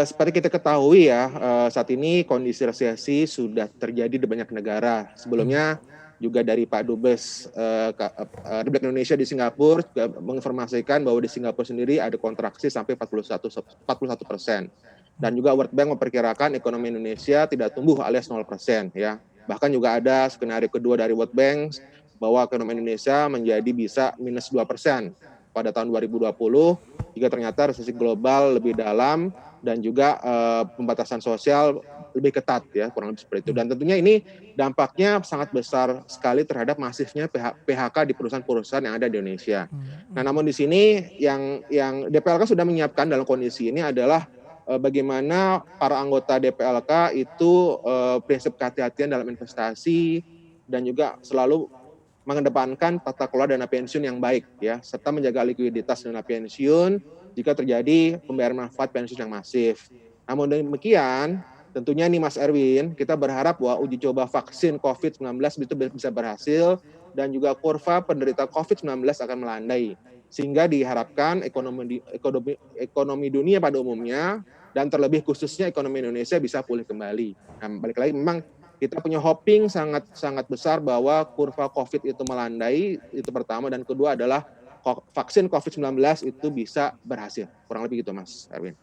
Seperti kita ketahui ya, saat ini kondisi resesi sudah terjadi di banyak negara. Mhm. Sebelumnya juga dari Pak Dubes Republik Indonesia di Singapura juga menginformasikan bahwa di Singapura sendiri ada kontraksi sampai 41%. Dan juga World Bank memperkirakan ekonomi Indonesia tidak tumbuh alias 0% ya. Bahkan juga ada skenario kedua dari World Bank bahwa ekonomi Indonesia menjadi bisa minus 2% pada tahun 2020 jika ternyata resesi global lebih dalam dan juga pembatasan sosial lebih ketat ya, kurang lebih seperti itu. Dan tentunya ini dampaknya sangat besar sekali terhadap masifnya PHK di perusahaan-perusahaan yang ada di Indonesia. Nah, namun di sini yang DPLK sudah menyiapkan dalam kondisi ini adalah bagaimana para anggota DPLK itu prinsip kehati-hatian dalam investasi dan juga selalu mengedepankan tata kelola dana pensiun yang baik ya, serta menjaga likuiditas dana pensiun jika terjadi pembayaran manfaat pensiun yang masif. Namun demikian, tentunya nih Mas Erwin, kita berharap bahwa uji coba vaksin COVID-19 itu bisa berhasil dan juga kurva penderita COVID-19 akan melandai. Sehingga diharapkan ekonomi dunia pada umumnya dan terlebih khususnya ekonomi Indonesia bisa pulih kembali. Nah, balik lagi memang kita punya hoping sangat sangat besar bahwa kurva COVID itu melandai, itu pertama, dan kedua adalah vaksin COVID-19 itu bisa berhasil. Kurang lebih gitu Mas Erwin.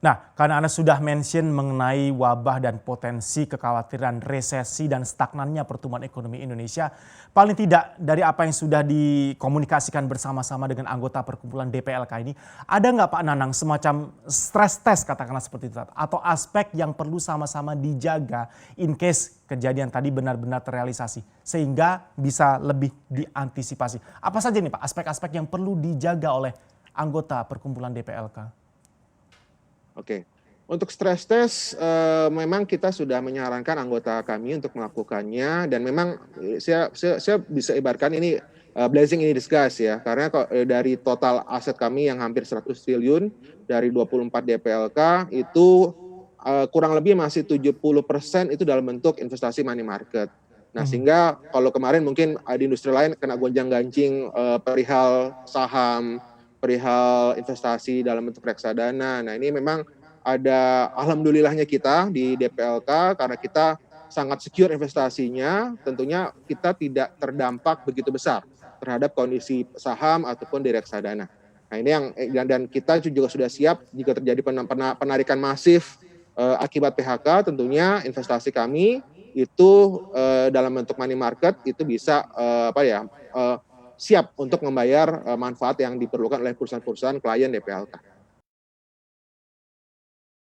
Nah, karena Anda sudah mention mengenai wabah dan potensi kekhawatiran resesi dan stagnannya pertumbuhan ekonomi Indonesia, paling tidak dari apa yang sudah dikomunikasikan bersama-sama dengan anggota perkumpulan DPLK ini, ada nggak Pak Nanang semacam stress test katakanlah seperti itu, atau aspek yang perlu sama-sama dijaga in case kejadian tadi benar-benar terrealisasi, sehingga bisa lebih diantisipasi. Apa saja nih Pak aspek-aspek yang perlu dijaga oleh anggota perkumpulan DPLK? Oke. Untuk stress test memang kita sudah menyarankan anggota kami untuk melakukannya dan memang saya bisa ibaratkan ini blessing in disguise ya, karena dari total aset kami yang hampir 100 triliun dari 24 DPLK itu kurang lebih masih 70% itu dalam bentuk investasi money market. Nah, sehingga kalau kemarin mungkin di industri lain kena gonjang-ganjing perihal saham, perihal investasi dalam bentuk reksadana. Nah, ini memang ada alhamdulillahnya kita di DPLK karena kita sangat secure investasinya, tentunya kita tidak terdampak begitu besar terhadap kondisi saham ataupun di reksadana. Nah, ini dan kita juga sudah siap jika terjadi penarikan masif akibat PHK, tentunya investasi kami itu dalam bentuk money market itu bisa siap untuk membayar manfaat yang diperlukan oleh perusahaan-perusahaan klien DPLK.